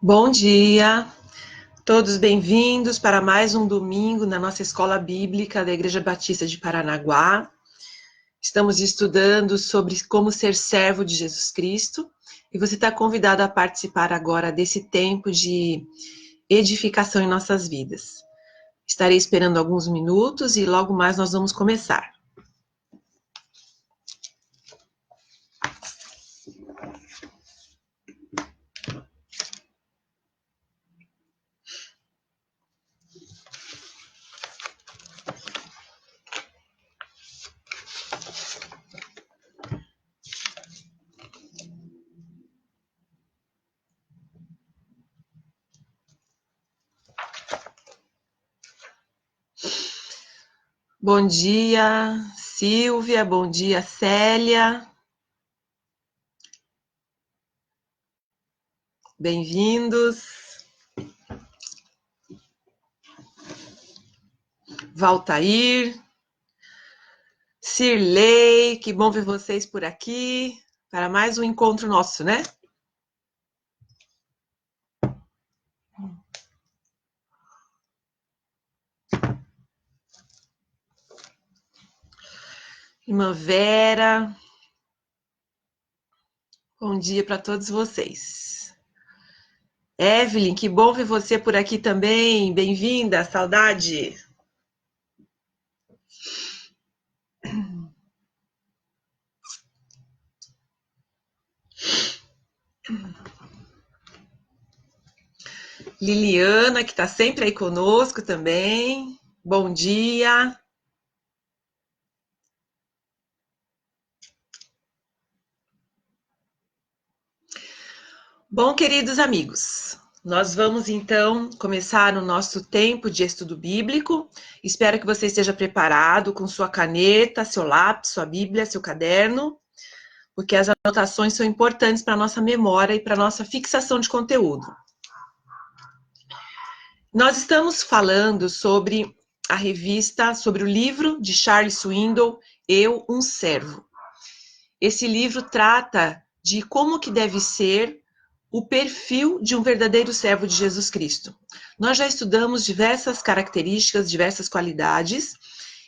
Bom dia, todos bem-vindos para mais um domingo na nossa Escola Bíblica da Igreja Batista de Paranaguá. Estamos estudando sobre como ser servo de Jesus Cristo e você está convidado a participar agora desse tempo de edificação em nossas vidas. Estarei esperando alguns minutos e logo mais nós vamos começar. Bom dia, Silvia, bom dia, Célia. Bem-vindos. Valtair, Cirlei, que bom ver vocês por aqui para mais um encontro nosso, né? Irmã Vera, bom dia para todos vocês. Evelyn, que bom ver você por aqui também, bem-vinda, saudade. Liliana, que está sempre aí conosco também, bom dia. Bom, queridos amigos, nós vamos então começar o nosso tempo de estudo bíblico. Espero que você esteja preparado com sua caneta, seu lápis, sua Bíblia, seu caderno, porque as anotações são importantes para a nossa memória e para a nossa fixação de conteúdo. Nós estamos falando sobre a revista, sobre o livro de Charles Swindoll, Eu, um Servo. Esse livro trata de como que deve ser o perfil de um verdadeiro servo de Jesus Cristo. Nós já estudamos diversas características, diversas qualidades,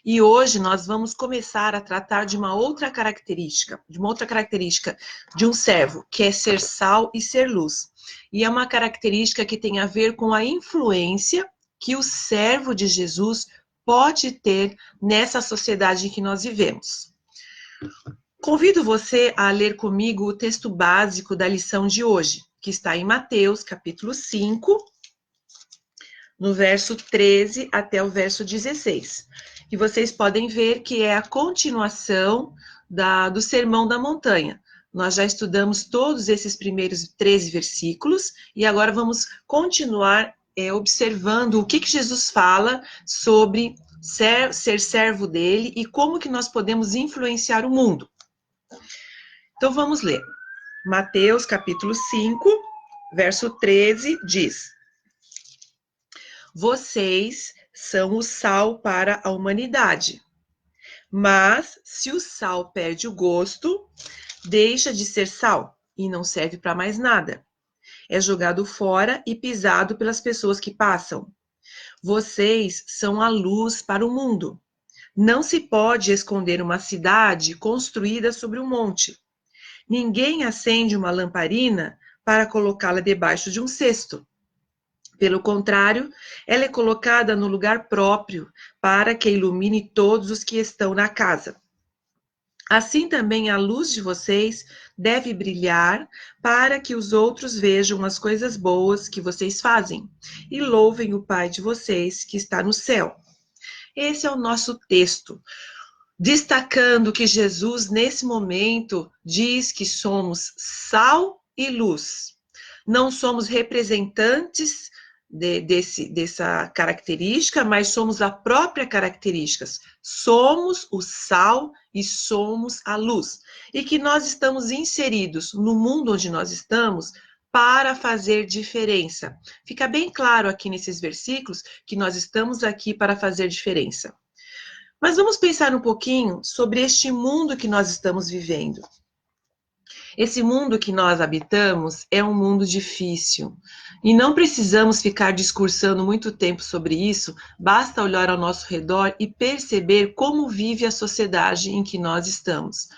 e hoje nós vamos começar a tratar de uma outra característica de um servo, que é ser sal e ser luz. E é uma característica que tem a ver com a influência que o servo de Jesus pode ter nessa sociedade em que nós vivemos. Convido você a ler comigo o texto básico da lição de hoje, que está em Mateus, capítulo 5, no verso 13 até o verso 16. E vocês podem ver que é a continuação do Sermão da Montanha. Nós já estudamos todos esses primeiros 13 versículos e agora vamos continuar observando o que Jesus fala sobre ser servo dele e como que nós podemos influenciar o mundo. Então vamos ler. Mateus capítulo 5, verso 13 diz: Vocês são o sal para a humanidade. Mas se o sal perde o gosto, deixa de ser sal e não serve para mais nada. É jogado fora e pisado pelas pessoas que passam. Vocês são a luz para o mundo. Não se pode esconder uma cidade construída sobre um monte. Ninguém acende uma lamparina para colocá-la debaixo de um cesto. Pelo contrário, ela é colocada no lugar próprio para que ilumine todos os que estão na casa. Assim também a luz de vocês deve brilhar para que os outros vejam as coisas boas que vocês fazem e louvem o Pai de vocês que está no céu. Esse é o nosso texto. Destacando que Jesus, nesse momento, diz que somos sal e luz. Não somos representantes dessa característica, mas somos a própria característica. Somos o sal e somos a luz. E que nós estamos inseridos no mundo onde nós estamos para fazer diferença. Fica bem claro aqui nesses versículos que nós estamos aqui para fazer diferença. Mas vamos pensar um pouquinho sobre este mundo que nós estamos vivendo. Esse mundo que nós habitamos é um mundo difícil e não precisamos ficar discursando muito tempo sobre isso, basta olhar ao nosso redor e perceber como vive a sociedade em que nós estamos.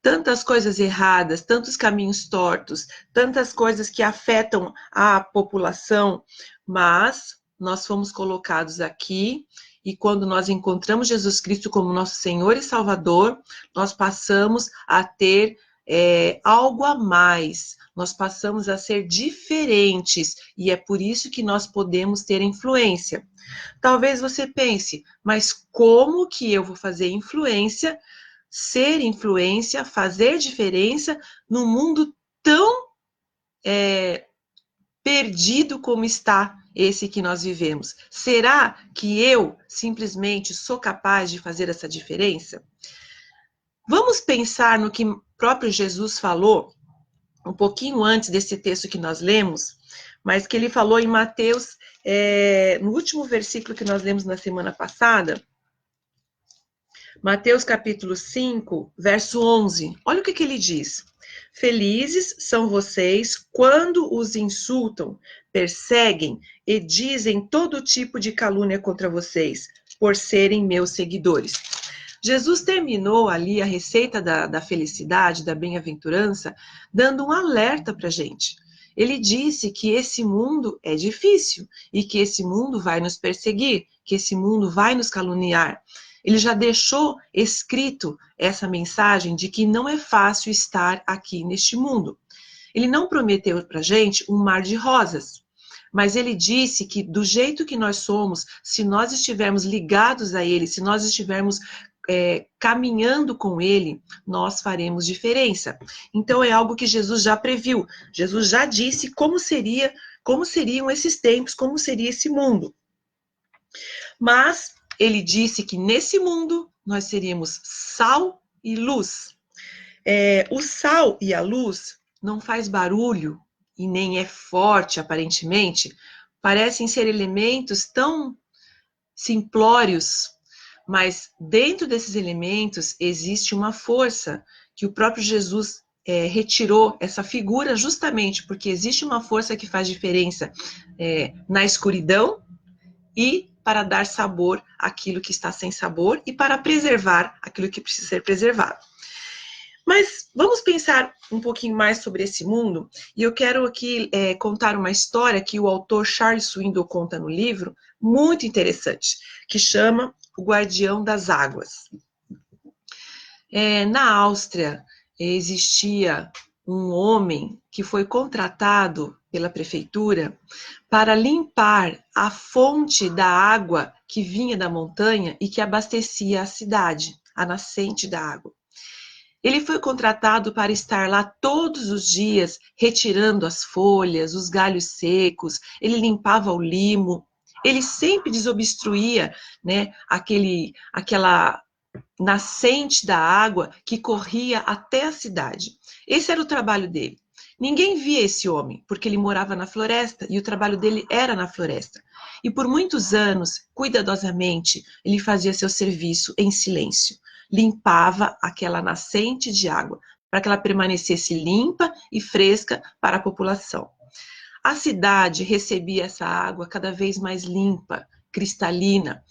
Tantas coisas erradas, tantos caminhos tortos, tantas coisas que afetam a população, mas nós fomos colocados aqui e quando nós encontramos Jesus Cristo como nosso Senhor e Salvador, nós passamos a ter algo a mais, nós passamos a ser diferentes e é por isso que nós podemos ter influência. Talvez você pense, mas como que eu vou fazer influência, ser influência, fazer diferença num mundo tão perdido como está esse que nós vivemos? Será que eu simplesmente sou capaz de fazer essa diferença? Vamos pensar no que o próprio Jesus falou um pouquinho antes desse texto que nós lemos, mas que ele falou em Mateus, no último versículo que nós lemos na semana passada, Mateus capítulo 5, verso 11. Olha o que ele diz. Felizes são vocês quando os insultam, perseguem e dizem todo tipo de calúnia contra vocês, por serem meus seguidores. Jesus terminou ali a receita da felicidade, da bem-aventurança, dando um alerta para a gente. Ele disse que esse mundo é difícil e que esse mundo vai nos perseguir, que esse mundo vai nos caluniar. Ele já deixou escrito essa mensagem de que não é fácil estar aqui neste mundo. Ele não prometeu para a gente um mar de rosas, mas ele disse que do jeito que nós somos, se nós estivermos ligados a ele, se nós estivermos caminhando com ele, nós faremos diferença. Então é algo que Jesus já previu. Jesus já disse como seriam esses tempos, como seria esse mundo. Mas ele disse que nesse mundo nós seríamos sal e luz. O sal e a luz não faz barulho e nem é forte aparentemente, parecem ser elementos tão simplórios, mas dentro desses elementos existe uma força que o próprio Jesus retirou essa figura justamente porque existe uma força que faz diferença na escuridão e para dar sabor àquilo que está sem sabor e para preservar aquilo que precisa ser preservado. Mas vamos pensar um pouquinho mais sobre esse mundo, e eu quero aqui contar uma história que o autor Charles Swindoll conta no livro, muito interessante, que chama O Guardião das Águas. Na Áustria, existia um homem que foi contratado pela prefeitura para limpar a fonte da água que vinha da montanha e que abastecia a cidade, a nascente da água. Ele foi contratado para estar lá todos os dias, retirando as folhas, os galhos secos, ele limpava o limo, ele sempre desobstruía, né, aquela nascente da água que corria até a cidade. Esse era o trabalho dele. Ninguém via esse homem, porque ele morava na floresta e o trabalho dele era na floresta. E por muitos anos, cuidadosamente, ele fazia seu serviço em silêncio. Limpava aquela nascente de água, para que ela permanecesse limpa e fresca para a população. A cidade recebia essa água cada vez mais limpa, cristalina,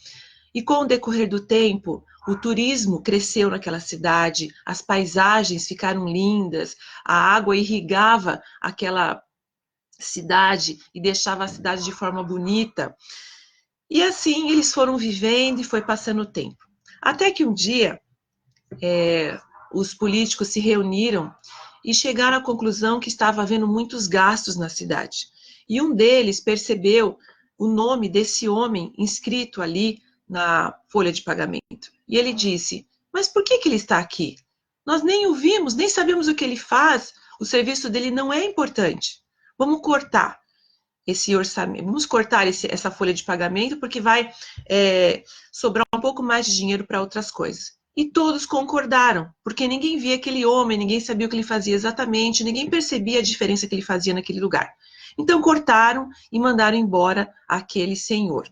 e com o decorrer do tempo, o turismo cresceu naquela cidade, as paisagens ficaram lindas, a água irrigava aquela cidade e deixava a cidade de forma bonita. E assim eles foram vivendo e foi passando o tempo. Até que um dia, os políticos se reuniram e chegaram à conclusão que estava havendo muitos gastos na cidade. E um deles percebeu o nome desse homem inscrito ali na folha de pagamento. E ele disse, mas por que ele está aqui? Nós nem o vimos, nem sabemos o que ele faz, o serviço dele não é importante. Vamos cortar esse orçamento, vamos cortar essa folha de pagamento, porque vai sobrar um pouco mais de dinheiro para outras coisas. E todos concordaram, porque ninguém via aquele homem, ninguém sabia o que ele fazia exatamente, ninguém percebia a diferença que ele fazia naquele lugar. Então cortaram e mandaram embora aquele senhor.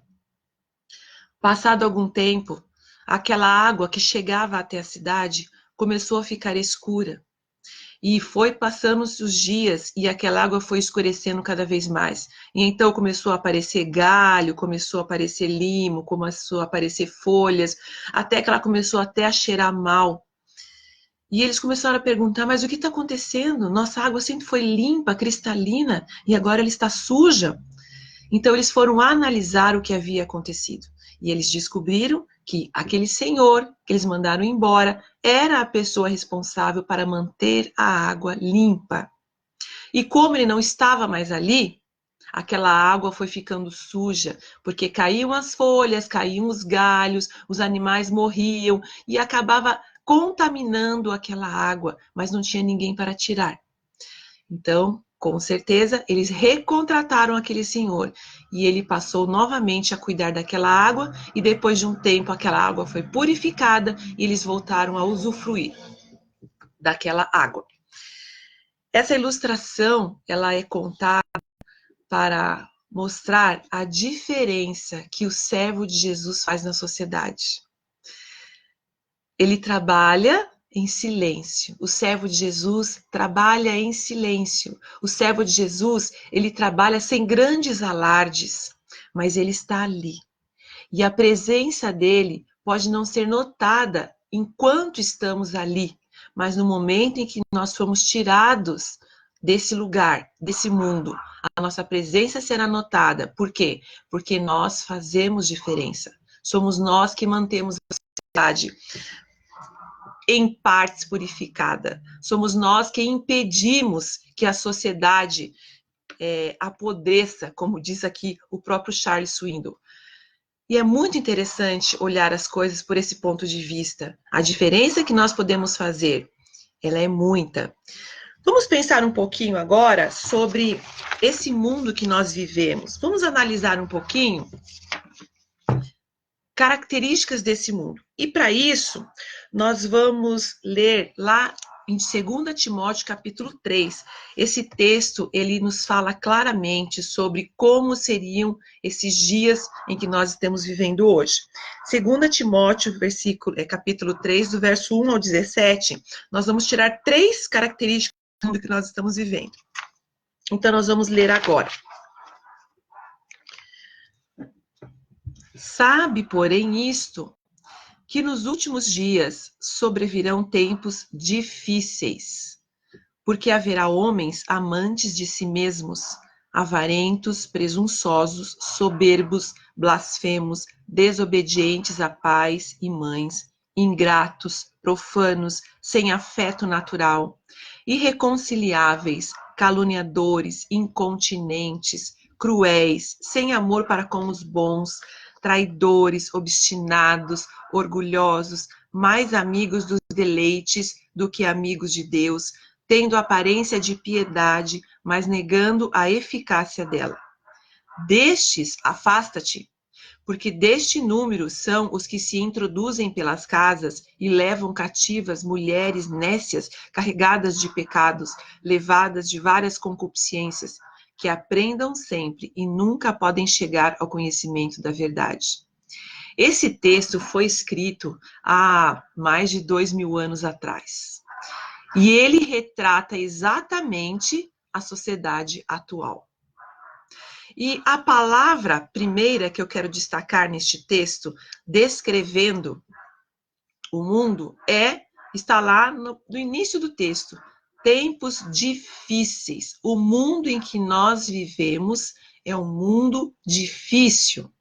Passado algum tempo, aquela água que chegava até a cidade começou a ficar escura. E foi passando-se os dias e aquela água foi escurecendo cada vez mais. E então começou a aparecer galho, começou a aparecer limo, começou a aparecer folhas, até que ela começou até a cheirar mal. E eles começaram a perguntar, mas o que está acontecendo? Nossa água sempre foi limpa, cristalina, e agora ela está suja. Então eles foram analisar o que havia acontecido. E eles descobriram que aquele senhor que eles mandaram embora era a pessoa responsável para manter a água limpa. E como ele não estava mais ali, aquela água foi ficando suja, porque caíam as folhas, caíam os galhos, os animais morriam e acabava contaminando aquela água, mas não tinha ninguém para tirar. Então, com certeza, eles recontrataram aquele senhor e ele passou novamente a cuidar daquela água e depois de um tempo aquela água foi purificada e eles voltaram a usufruir daquela água. Essa ilustração, ela é contada para mostrar a diferença que o servo de Jesus faz na sociedade. Ele trabalha em silêncio. O servo de Jesus trabalha em silêncio. O servo de Jesus, ele trabalha sem grandes alardes, mas ele está ali. E a presença dele pode não ser notada enquanto estamos ali, mas no momento em que nós fomos tirados desse lugar, desse mundo, a nossa presença será notada. Por quê? Porque nós fazemos diferença. Somos nós que mantemos a sociedade em partes purificada. Somos nós que impedimos que a sociedade apodreça, como diz aqui o próprio Charles Swindoll. E é muito interessante olhar as coisas por esse ponto de vista. A diferença que nós podemos fazer, ela é muita. Vamos pensar um pouquinho agora sobre esse mundo que nós vivemos. Vamos analisar um pouquinho características desse mundo. E para isso, nós vamos ler lá em 2 Timóteo capítulo 3. Esse texto, ele nos fala claramente sobre como seriam esses dias em que nós estamos vivendo hoje. 2 Timóteo, capítulo 3, do verso 1 ao 17, nós vamos tirar 3 características do mundo que nós estamos vivendo. Então, nós vamos ler agora. Sabe, porém, isto, que nos últimos dias sobrevirão tempos difíceis, porque haverá homens amantes de si mesmos, avarentos, presunçosos, soberbos, blasfemos, desobedientes a pais e mães, ingratos, profanos, sem afeto natural, irreconciliáveis, caluniadores, incontinentes, cruéis, sem amor para com os bons, traidores, obstinados, orgulhosos, mais amigos dos deleites do que amigos de Deus, tendo aparência de piedade, mas negando a eficácia dela. Destes, afasta-te, porque deste número são os que se introduzem pelas casas e levam cativas mulheres nécias, carregadas de pecados, levadas de várias concupiscências, que aprendam sempre e nunca podem chegar ao conhecimento da verdade. Esse texto foi escrito há mais de 2000 anos atrás. E ele retrata exatamente a sociedade atual. E a palavra primeira que eu quero destacar neste texto, descrevendo o mundo, está lá no início do texto. Tempos difíceis. O mundo em que nós vivemos é um mundo difícil.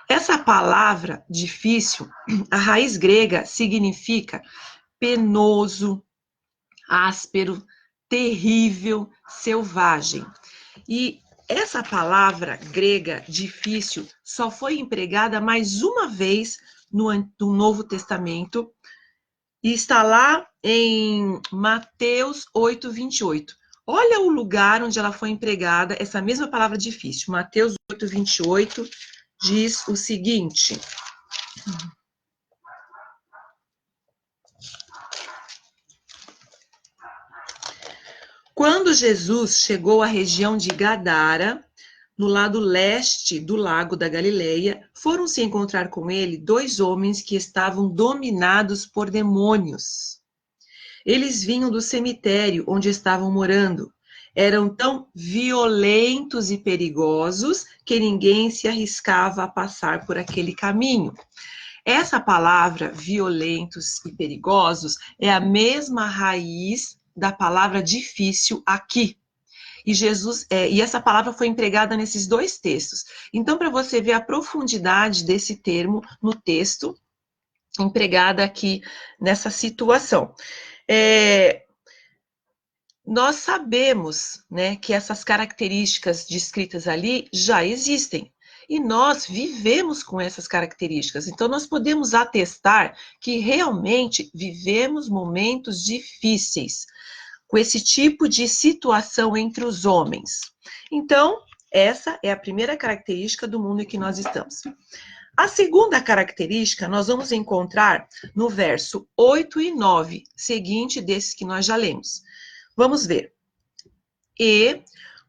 Essa palavra difícil, a raiz grega significa penoso, áspero, terrível, selvagem. E essa palavra grega difícil só foi empregada mais uma vez no Novo Testamento e está lá em Mateus 8:28. Olha o lugar onde ela foi empregada, essa mesma palavra difícil. Mateus 8:28 diz o seguinte: quando Jesus chegou à região de Gadara, no lado leste do lago da Galileia, foram se encontrar com ele 2 homens que estavam dominados por demônios. Eles vinham do cemitério onde estavam morando. Eram tão violentos e perigosos que ninguém se arriscava a passar por aquele caminho. Essa palavra, violentos e perigosos, é a mesma raiz da palavra difícil aqui. E essa palavra foi empregada nesses dois textos. Então, para você ver a profundidade desse termo no texto, empregada aqui nessa situação. Nós sabemos, né, que essas características descritas ali já existem. E nós vivemos com essas características. Então, nós podemos atestar que realmente vivemos momentos difíceis com esse tipo de situação entre os homens. Então, essa é a primeira característica do mundo em que nós estamos. A segunda característica nós vamos encontrar no verso 8 e 9, seguinte desses que nós já lemos. Vamos ver. E,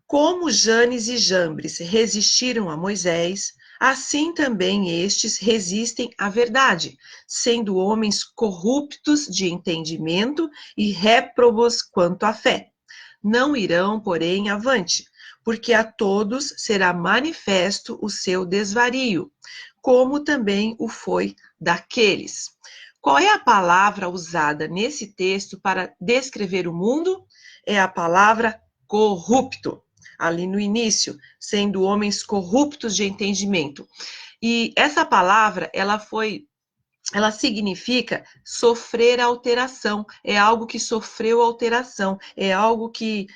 como Janes e Jambres resistiram a Moisés, assim também estes resistem à verdade, sendo homens corruptos de entendimento e réprobos quanto à fé. Não irão, porém, avante, porque a todos será manifesto o seu desvario, como também o foi daqueles. Qual é a palavra usada nesse texto para descrever o mundo? É a palavra corrupto, ali no início, sendo homens corruptos de entendimento. E essa palavra, ela significa sofrer alteração, é algo que sofreu alteração, é algo que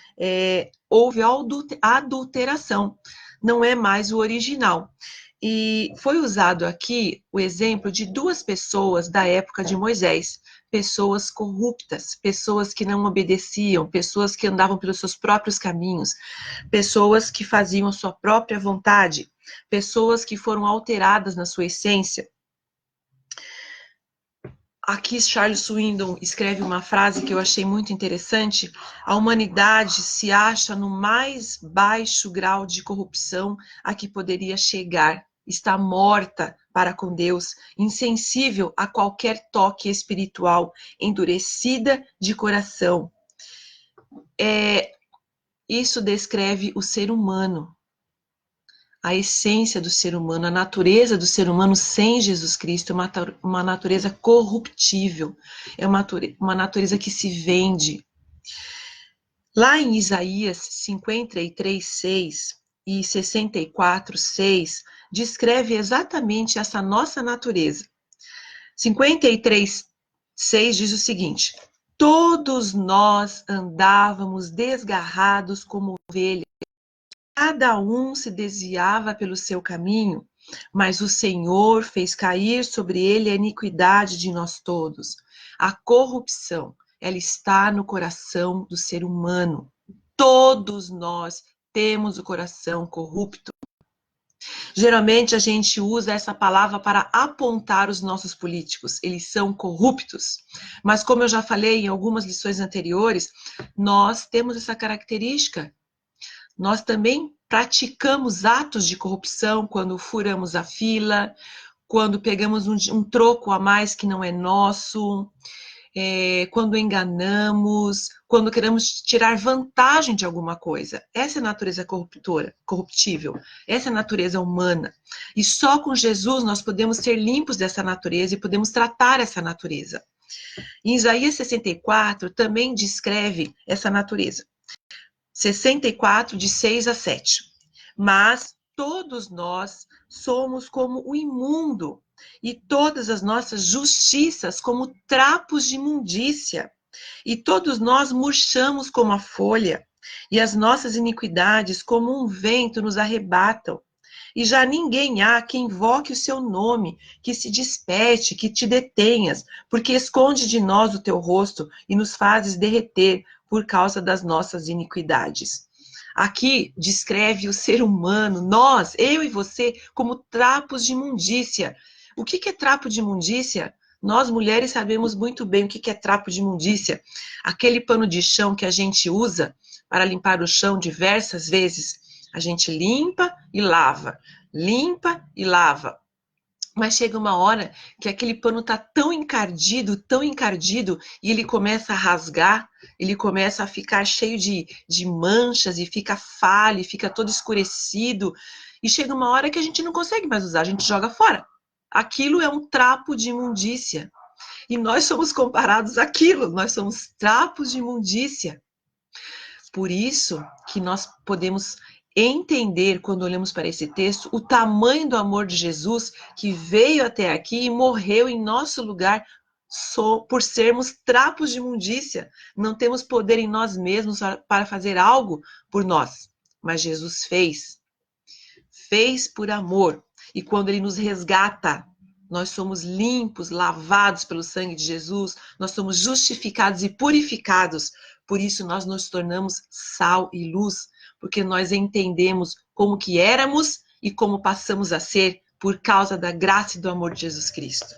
houve adulteração, não é mais o original. E foi usado aqui o exemplo de duas pessoas da época de Moisés, pessoas corruptas, pessoas que não obedeciam, pessoas que andavam pelos seus próprios caminhos, pessoas que faziam a sua própria vontade, pessoas que foram alteradas na sua essência. Aqui Charles Swindoll escreve uma frase que eu achei muito interessante: a humanidade se acha no mais baixo grau de corrupção a que poderia chegar, está morta para com Deus, insensível a qualquer toque espiritual, endurecida de coração. Isso descreve o ser humano, a essência do ser humano, a natureza do ser humano sem Jesus Cristo, é uma natureza corruptível, é uma natureza que se vende. Lá em Isaías 53, 6 e 64, 6, descreve exatamente essa nossa natureza. 53, 6 diz o seguinte: todos nós andávamos desgarrados como ovelhas, cada um se desviava pelo seu caminho, mas o Senhor fez cair sobre ele a iniquidade de nós todos. A corrupção, ela está no coração do ser humano. Todos nós temos o coração corrupto. Geralmente a gente usa essa palavra para apontar os nossos políticos. Eles são corruptos. Mas como eu já falei em algumas lições anteriores, nós temos essa característica. Nós também praticamos atos de corrupção quando furamos a fila, quando pegamos um troco a mais que não é nosso, quando enganamos, quando queremos tirar vantagem de alguma coisa. Essa é a natureza corruptível, essa é a natureza humana. E só com Jesus nós podemos ser limpos dessa natureza e podemos tratar essa natureza. Em Isaías 64 também descreve essa natureza. 64, de 6 a 7. Mas todos nós somos como o imundo, e todas as nossas justiças como trapos de imundícia. E todos nós murchamos como a folha, e as nossas iniquidades como um vento nos arrebatam. E já ninguém há que invoque o seu nome, que se desperte, que te detenhas, porque esconde de nós o teu rosto e nos fazes derreter por causa das nossas iniquidades. Aqui descreve o ser humano, nós, eu e você, como trapos de imundícia. O que é trapo de imundícia? Nós, mulheres, sabemos muito bem o que é trapo de imundícia. Aquele pano de chão que a gente usa para limpar o chão diversas vezes. A gente limpa e lava, limpa e lava. Mas chega uma hora que aquele pano está tão encardido, e ele começa a rasgar, ele começa a ficar cheio de manchas, e fica falho, e fica todo escurecido. E chega uma hora que a gente não consegue mais usar, a gente joga fora. Aquilo é um trapo de imundícia. E nós somos comparados àquilo, nós somos trapos de imundícia. Por isso que nós podemos entender, quando olhamos para esse texto, o tamanho do amor de Jesus, que veio até aqui e morreu em nosso lugar, só por sermos trapos de imundícia. Não temos poder em nós mesmos para fazer algo por nós, mas Jesus fez por amor. E quando ele nos resgata, nós somos limpos, lavados pelo sangue de Jesus, nós somos justificados e purificados. Por isso nós nos tornamos sal e luz, porque nós entendemos como que éramos e como passamos a ser por causa da graça e do amor de Jesus Cristo.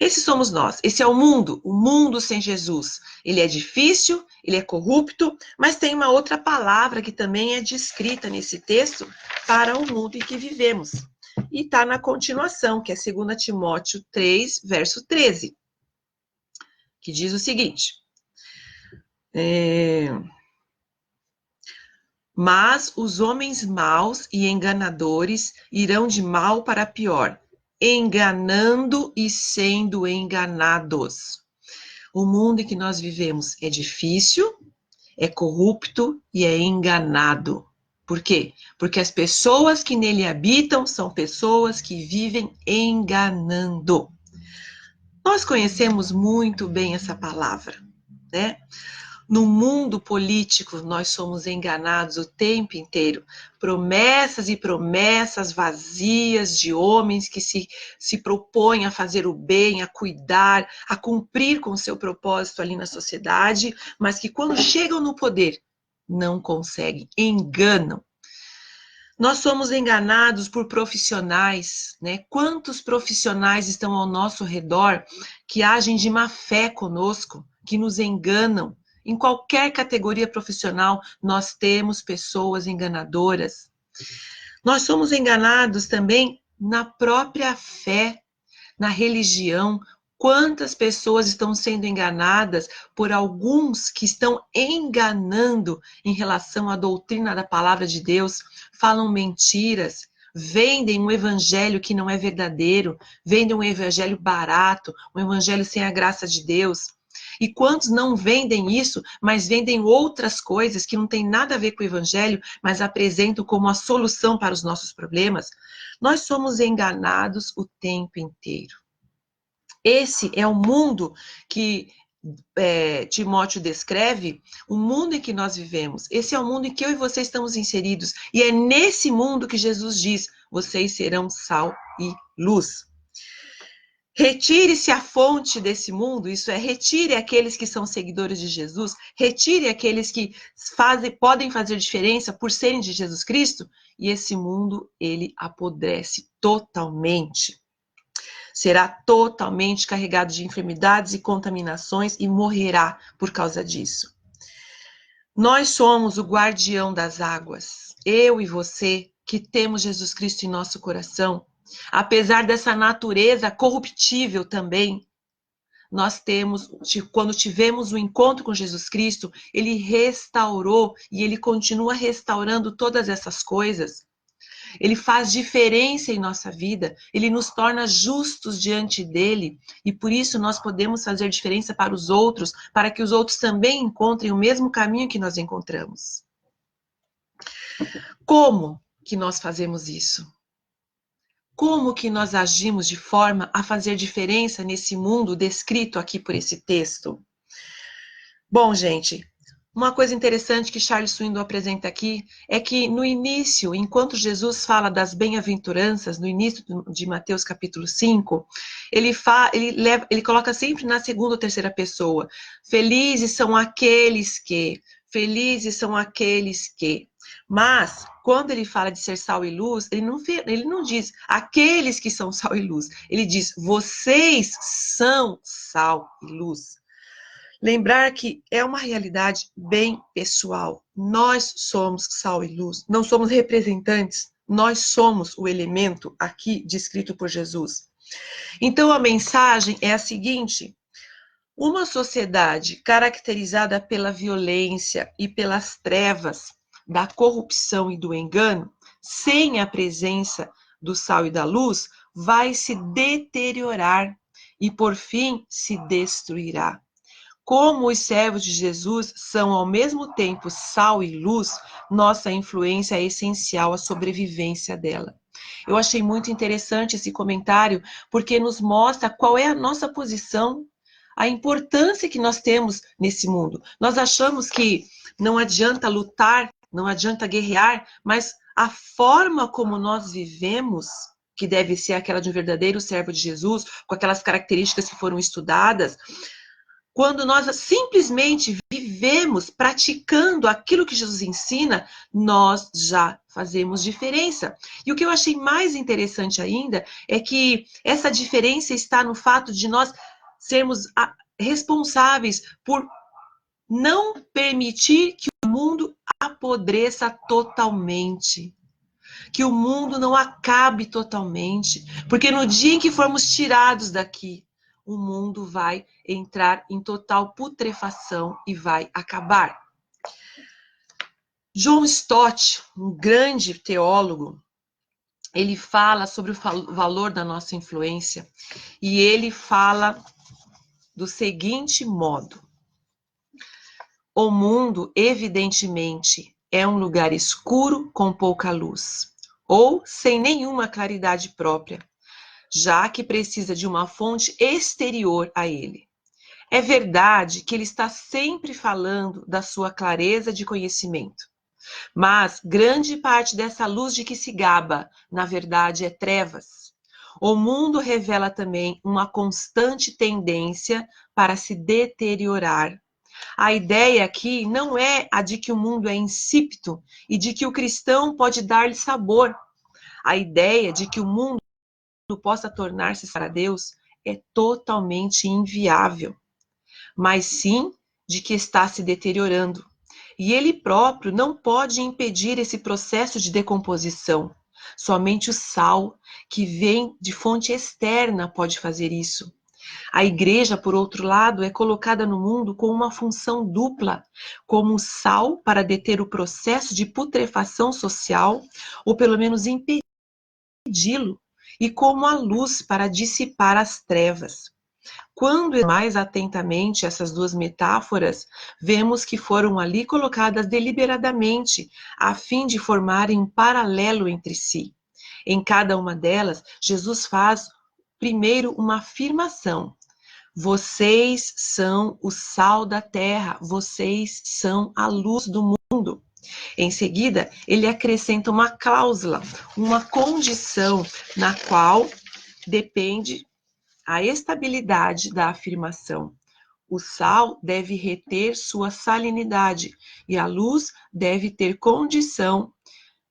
Esse somos nós, esse é o mundo sem Jesus. Ele é difícil, ele é corrupto, mas tem uma outra palavra que também é descrita nesse texto para o mundo em que vivemos. E está na continuação, que é 2 Timóteo 3, verso 13, que diz o seguinte: mas os homens maus e enganadores irão de mal para pior, enganando e sendo enganados. O mundo em que nós vivemos é difícil, é corrupto e é enganado. Por quê? Porque as pessoas que nele habitam são pessoas que vivem enganando. Nós conhecemos muito bem essa palavra, né? No mundo político, nós somos enganados o tempo inteiro. Promessas e promessas vazias de homens que se propõem a fazer o bem, a cuidar, a cumprir com o seu propósito ali na sociedade, mas que quando chegam no poder, não conseguem, enganam. Nós somos enganados por profissionais, né? Quantos profissionais estão ao nosso redor que agem de má fé conosco, que nos enganam? Em qualquer categoria profissional, nós temos pessoas enganadoras. Nós somos enganados também na própria fé, na religião. Quantas pessoas estão sendo enganadas por alguns que estão enganando em relação à doutrina da palavra de Deus, falam mentiras, vendem um evangelho que não é verdadeiro, vendem um evangelho barato, um evangelho sem a graça de Deus. E quantos não vendem isso, mas vendem outras coisas que não têm nada a ver com o evangelho, mas apresentam como a solução para os nossos problemas? Nós somos enganados o tempo inteiro. Esse é o mundo que Timóteo descreve, o mundo em que nós vivemos. Esse é o mundo em que eu e você estamos inseridos. E é nesse mundo que Jesus diz: vocês serão sal e luz. Retire-se a fonte desse mundo, isso é, retire aqueles que são seguidores de Jesus, retire aqueles que podem fazer diferença por serem de Jesus Cristo, e esse mundo, ele apodrece totalmente. Será totalmente carregado de enfermidades e contaminações e morrerá por causa disso. Nós somos o guardião das águas, eu e você, que temos Jesus Cristo em nosso coração. Apesar dessa natureza corruptível também, nós temos, quando tivemos o encontro com Jesus Cristo, ele restaurou e ele continua restaurando todas essas coisas. Ele faz diferença em nossa vida, ele nos torna justos diante dele, e por isso nós podemos fazer diferença para os outros, para que os outros também encontrem o mesmo caminho que nós encontramos. Como que nós fazemos isso? Como que nós agimos de forma a fazer diferença nesse mundo descrito aqui por esse texto? Bom, gente, uma coisa interessante que Charles Swindoll apresenta aqui é que no início, enquanto Jesus fala das bem-aventuranças, no início de Mateus capítulo 5, ele coloca sempre na segunda ou terceira pessoa. Felizes são aqueles que. Mas, quando ele fala de ser sal e luz, ele não diz aqueles que são sal e luz. Ele diz, vocês são sal e luz. Lembrar que é uma realidade bem pessoal. Nós somos sal e luz. Não somos representantes Nós somos o elemento aqui descrito por Jesus. Então, a mensagem é a seguinte: uma sociedade caracterizada pela violência e pelas trevas, da corrupção e do engano, sem a presença do sal e da luz, vai se deteriorar e, por fim, se destruirá. Como os servos de Jesus são ao mesmo tempo sal e luz, nossa influência é essencial à sobrevivência dela. Eu achei muito interessante esse comentário, porque nos mostra qual é a nossa posição, a importância que nós temos nesse mundo. Nós achamos que não adianta lutar, não adianta guerrear, mas a forma como nós vivemos, que deve ser aquela de um verdadeiro servo de Jesus, com aquelas características que foram estudadas, quando nós simplesmente vivemos praticando aquilo que Jesus ensina, nós já fazemos diferença. E o que eu achei mais interessante ainda é que essa diferença está no fato de nós sermos responsáveis por não permitir que o mundo apodreça totalmente. Que o mundo não acabe totalmente. Porque no dia em que formos tirados daqui, o mundo vai entrar em total putrefação e vai acabar. John Stott, um grande teólogo, ele fala sobre o valor da nossa influência e ele fala do seguinte modo: o mundo, evidentemente, é um lugar escuro com pouca luz, ou sem nenhuma claridade própria, já que precisa de uma fonte exterior a ele. É verdade que ele está sempre falando da sua clareza de conhecimento, mas grande parte dessa luz de que se gaba, na verdade, é trevas. O mundo revela também uma constante tendência para se deteriorar. A ideia aqui não é a de que o mundo é insípido e de que o cristão pode dar-lhe sabor. A ideia de que o mundo possa tornar-se para Deus é totalmente inviável, mas sim de que está se deteriorando. E ele próprio não pode impedir esse processo de decomposição. Somente o sal, que vem de fonte externa, pode fazer isso. A igreja, por outro lado, é colocada no mundo com uma função dupla, como sal para deter o processo de putrefação social, ou pelo menos impedi-lo, e como a luz para dissipar as trevas. Quando mais atentamente essas duas metáforas, vemos que foram ali colocadas deliberadamente, a fim de formarem um paralelo entre si. Em cada uma delas, Jesus faz primeiro uma afirmação: vocês são o sal da terra, vocês são a luz do mundo. Em seguida, ele acrescenta uma cláusula, uma condição na qual depende a estabilidade da afirmação. O sal deve reter sua salinidade e a luz deve ter condição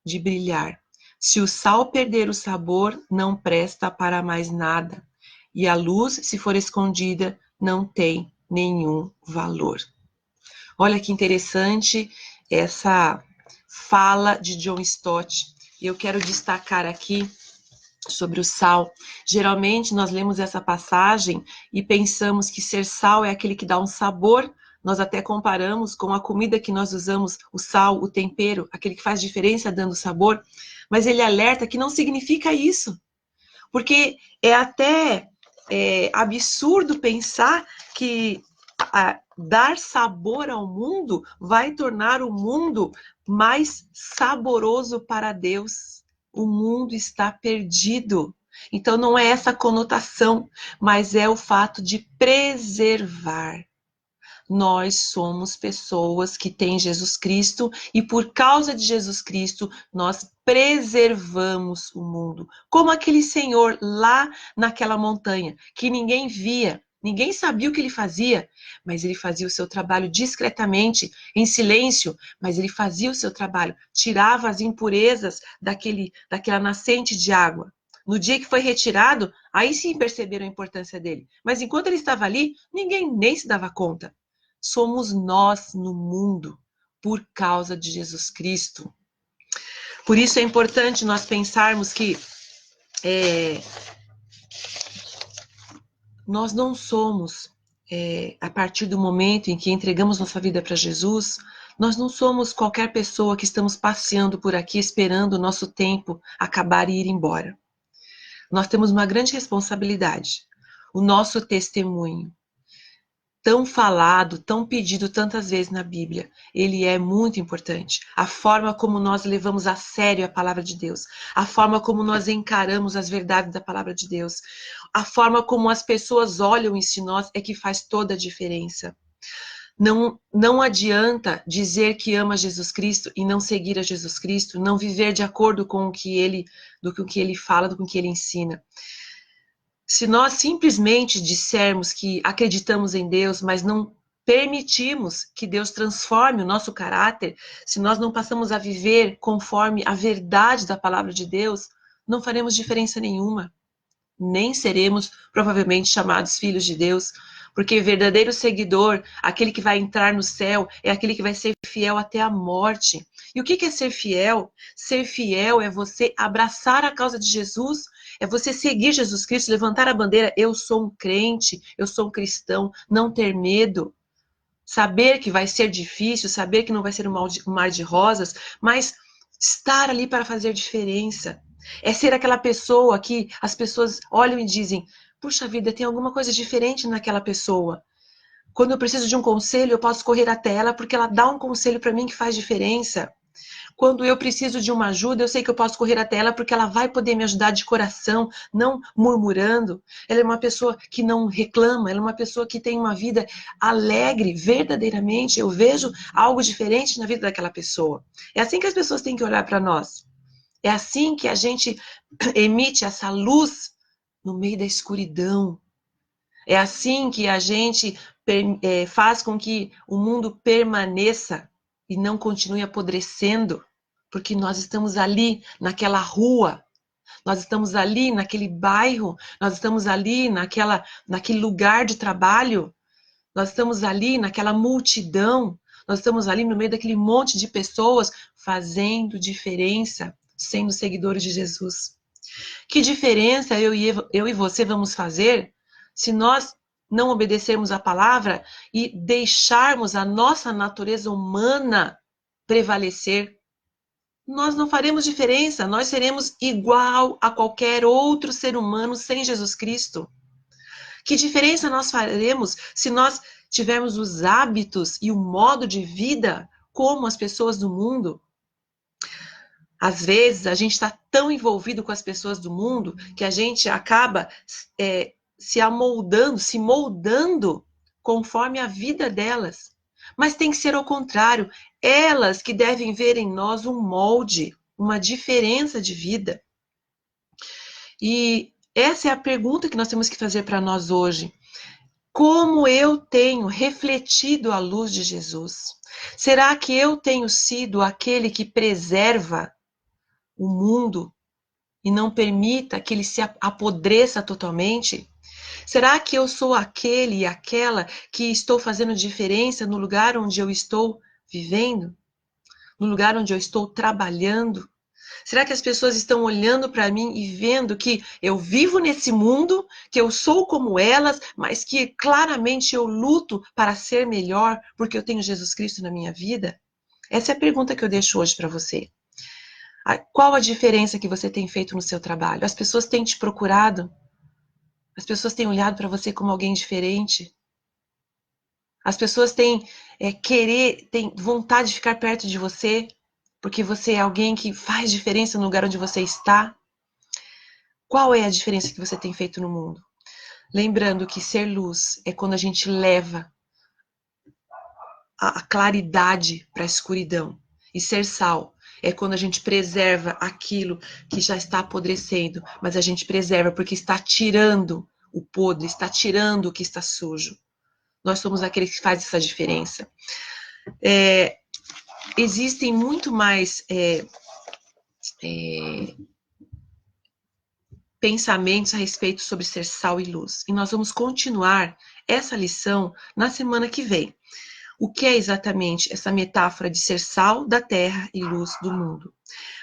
de brilhar. Se o sal perder o sabor, não presta para mais nada. E a luz, se for escondida, não tem nenhum valor. Olha que interessante essa fala de John Stott. Eu quero destacar aqui sobre o sal. Geralmente nós lemos essa passagem e pensamos que ser sal é aquele que dá um sabor. Nós até comparamos com a comida que nós usamos, o sal, o tempero, aquele que faz diferença dando sabor. Mas ele alerta que não significa isso. Porque é até absurdo pensar que dar sabor ao mundo vai tornar o mundo mais saboroso para Deus. O mundo está perdido. Então não é essa conotação, mas é o fato de preservar. Nós somos pessoas que têm Jesus Cristo e por causa de Jesus Cristo nós preservamos o mundo. Como aquele senhor lá naquela montanha que ninguém via, ninguém sabia o que ele fazia, mas ele fazia o seu trabalho discretamente, em silêncio, mas ele fazia o seu trabalho, tirava as impurezas daquela nascente de água. No dia que foi retirado, aí sim perceberam a importância dele. Mas enquanto ele estava ali, ninguém nem se dava conta. Somos nós no mundo por causa de Jesus Cristo. Por isso é importante nós pensarmos que nós não somos, a partir do momento em que entregamos nossa vida para Jesus, nós não somos qualquer pessoa que estamos passeando por aqui esperando o nosso tempo acabar e ir embora. Nós temos uma grande responsabilidade. O nosso testemunho, tão falado, tão pedido tantas vezes na Bíblia, ele é muito importante. A forma como nós levamos a sério a palavra de Deus, a forma como nós encaramos as verdades da palavra de Deus, a forma como as pessoas olham isso em nós é que faz toda a diferença. Não adianta dizer que ama Jesus Cristo e não seguir a Jesus Cristo, não viver de acordo com o que ele fala, com o que ele ensina. Se nós simplesmente dissermos que acreditamos em Deus, mas não permitimos que Deus transforme o nosso caráter, se nós não passamos a viver conforme a verdade da palavra de Deus, não faremos diferença nenhuma. Nem seremos provavelmente chamados filhos de Deus, porque verdadeiro seguidor, aquele que vai entrar no céu, é aquele que vai ser fiel até a morte. E o que é ser fiel? Ser fiel é você abraçar a causa de Jesus, é você seguir Jesus Cristo, levantar a bandeira, eu sou um crente, eu sou um cristão, não ter medo, saber que vai ser difícil, saber que não vai ser um mar de rosas, mas estar ali para fazer diferença. É ser aquela pessoa que as pessoas olham e dizem, puxa vida, tem alguma coisa diferente naquela pessoa. Quando eu preciso de um conselho, eu posso correr até ela porque ela dá um conselho para mim que faz diferença. Quando eu preciso de uma ajuda, eu sei que eu posso correr até ela porque ela vai poder me ajudar de coração, não murmurando. Ela é uma pessoa que não reclama, ela é uma pessoa que tem uma vida alegre, verdadeiramente. Eu vejo algo diferente na vida daquela pessoa. É assim que as pessoas têm que olhar para nós. É assim que a gente emite essa luz no meio da escuridão. É assim que a gente faz com que o mundo permaneça e não continue apodrecendo, porque nós estamos ali naquela rua, nós estamos ali naquele bairro, nós estamos ali naquele lugar de trabalho, nós estamos ali naquela multidão, nós estamos ali no meio daquele monte de pessoas fazendo diferença, sendo seguidores de Jesus. Que diferença eu e você vamos fazer se nós não obedecermos a palavra e deixarmos a nossa natureza humana prevalecer? Nós não faremos diferença, nós seremos igual a qualquer outro ser humano sem Jesus Cristo. Que diferença nós faremos se nós tivermos os hábitos e o modo de vida como as pessoas do mundo? Às vezes, a gente está tão envolvido com as pessoas do mundo que a gente acaba se moldando conforme a vida delas. Mas tem que ser ao contrário. Elas que devem ver em nós um molde, uma diferença de vida. E essa é a pergunta que nós temos que fazer para nós hoje. Como eu tenho refletido a luz de Jesus? Será que eu tenho sido aquele que preserva o mundo e não permita que ele se apodreça totalmente? Será que eu sou aquele e aquela que estou fazendo diferença no lugar onde eu estou vivendo? No lugar onde eu estou trabalhando? Será que as pessoas estão olhando para mim e vendo que eu vivo nesse mundo, que eu sou como elas, mas que claramente eu luto para ser melhor porque eu tenho Jesus Cristo na minha vida? Essa é a pergunta que eu deixo hoje para você. Qual a diferença que você tem feito no seu trabalho? As pessoas têm te procurado? As pessoas têm olhado para você como alguém diferente? As pessoas têm têm vontade de ficar perto de você porque você é alguém que faz diferença no lugar onde você está? Qual é a diferença que você tem feito no mundo? Lembrando que ser luz é quando a gente leva a claridade para a escuridão. E ser sal é quando a gente preserva aquilo que já está apodrecendo, mas a gente preserva porque está tirando o podre, está tirando o que está sujo. Nós somos aqueles que fazem essa diferença. Existem muito mais pensamentos a respeito sobre ser sal e luz. E nós vamos continuar essa lição na semana que vem. O que é exatamente essa metáfora de ser sal da terra e luz do mundo?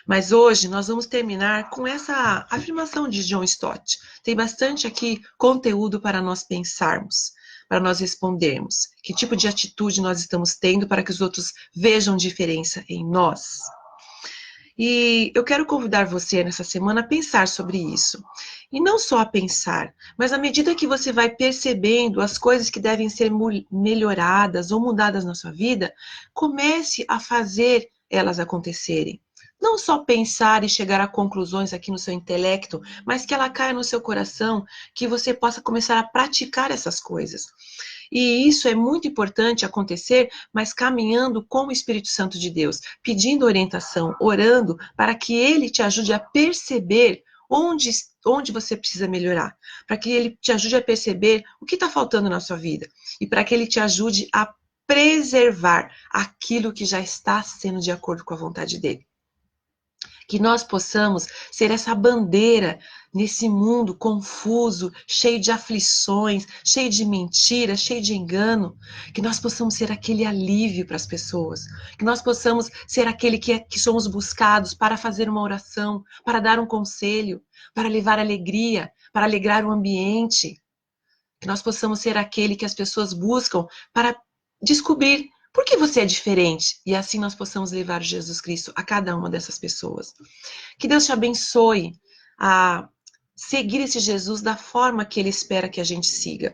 Mas hoje nós vamos terminar com essa afirmação de John Stott. Tem bastante aqui conteúdo para nós pensarmos, para nós respondermos. Que tipo de atitude nós estamos tendo para que os outros vejam diferença em nós? E eu quero convidar você nessa semana a pensar sobre isso. E não só a pensar, mas à medida que você vai percebendo as coisas que devem ser melhoradas ou mudadas na sua vida, comece a fazer elas acontecerem. Não só pensar e chegar a conclusões aqui no seu intelecto, mas que ela caia no seu coração, que você possa começar a praticar essas coisas. E isso é muito importante acontecer, mas caminhando com o Espírito Santo de Deus, pedindo orientação, orando para que ele te ajude a perceber onde você precisa melhorar, para que ele te ajude a perceber o que está faltando na sua vida e para que ele te ajude a preservar aquilo que já está sendo de acordo com a vontade dele. Que nós possamos ser essa bandeira nesse mundo confuso, cheio de aflições, cheio de mentiras, cheio de engano. Que nós possamos ser aquele alívio para as pessoas. Que nós possamos ser aquele que somos buscados para fazer uma oração, para dar um conselho, para levar alegria, para alegrar o ambiente. Que nós possamos ser aquele que as pessoas buscam para descobrir por que você é diferente? E assim nós possamos levar Jesus Cristo a cada uma dessas pessoas. Que Deus te abençoe a seguir esse Jesus da forma que Ele espera que a gente siga.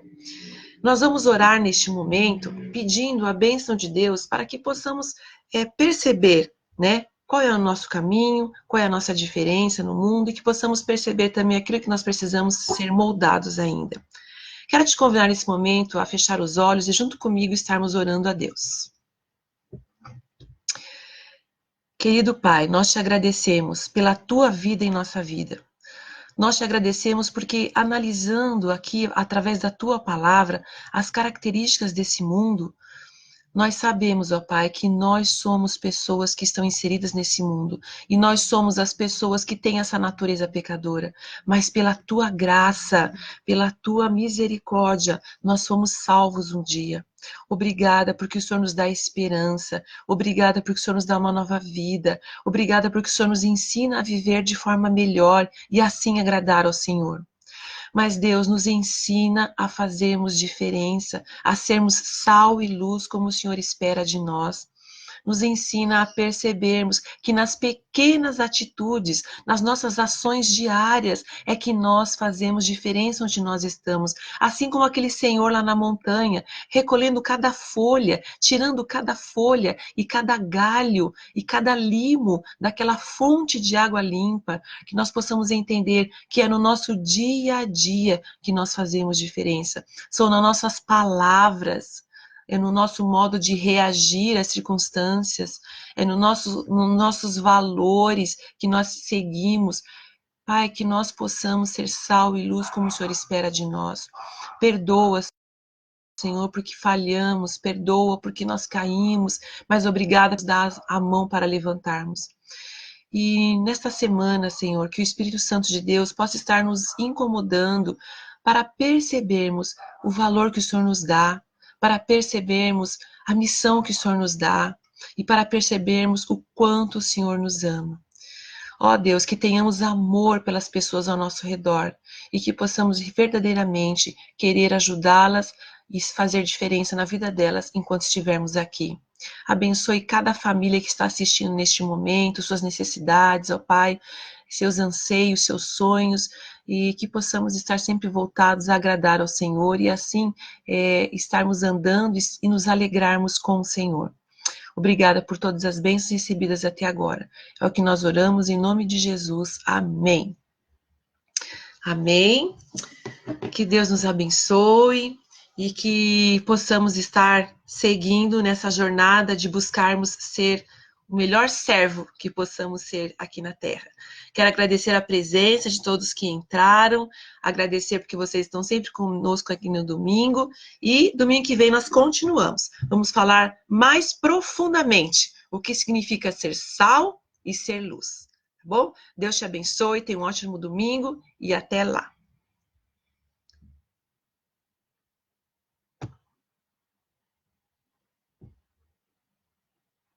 Nós vamos orar neste momento pedindo a bênção de Deus para que possamos perceber, né? Qual é o nosso caminho, qual é a nossa diferença no mundo e que possamos perceber também aquilo que nós precisamos ser moldados ainda. Quero te convidar nesse momento a fechar os olhos e junto comigo estarmos orando a Deus. Querido Pai, nós te agradecemos pela tua vida em nossa vida. Nós te agradecemos porque analisando aqui, através da tua palavra, as características desse mundo, nós sabemos, ó Pai, que nós somos pessoas que estão inseridas nesse mundo e nós somos as pessoas que têm essa natureza pecadora, mas pela tua graça, pela tua misericórdia, nós fomos salvos um dia. Obrigada porque o Senhor nos dá esperança, obrigada porque o Senhor nos dá uma nova vida, obrigada porque o Senhor nos ensina a viver de forma melhor e assim agradar ao Senhor. Mas Deus nos ensina a fazermos diferença, a sermos sal e luz como o Senhor espera de nós. Nos ensina a percebermos que nas pequenas atitudes, nas nossas ações diárias, é que nós fazemos diferença onde nós estamos. Assim como aquele senhor lá na montanha, recolhendo cada folha, tirando cada folha e cada galho e cada limo daquela fonte de água limpa, que nós possamos entender que é no nosso dia a dia que nós fazemos diferença. São nas nossas palavras, é no nosso modo de reagir às circunstâncias, é nos nossos valores que nós seguimos. Pai, que nós possamos ser sal e luz como o Senhor espera de nós. Perdoa, Senhor, porque falhamos, perdoa porque nós caímos, mas obrigada por dar a mão para levantarmos. E nesta semana, Senhor, que o Espírito Santo de Deus possa estar nos incomodando para percebermos o valor que o Senhor nos dá, para percebermos a missão que o Senhor nos dá e para percebermos o quanto o Senhor nos ama. Ó Deus, que tenhamos amor pelas pessoas ao nosso redor e que possamos verdadeiramente querer ajudá-las e fazer diferença na vida delas enquanto estivermos aqui. Abençoe cada família que está assistindo neste momento, suas necessidades, ó Pai, seus anseios, seus sonhos, e que possamos estar sempre voltados a agradar ao Senhor e assim estarmos andando e nos alegrarmos com o Senhor. Obrigada por todas as bênçãos recebidas até agora. É o que nós oramos em nome de Jesus. Amém. Amém. Que Deus nos abençoe e que possamos estar seguindo nessa jornada de buscarmos ser o melhor servo que possamos ser aqui na Terra. Quero agradecer a presença de todos que entraram, agradecer porque vocês estão sempre conosco aqui no domingo, e domingo que vem nós continuamos. Vamos falar mais profundamente o que significa ser sal e ser luz, tá bom? Deus te abençoe, tenha um ótimo domingo e até lá.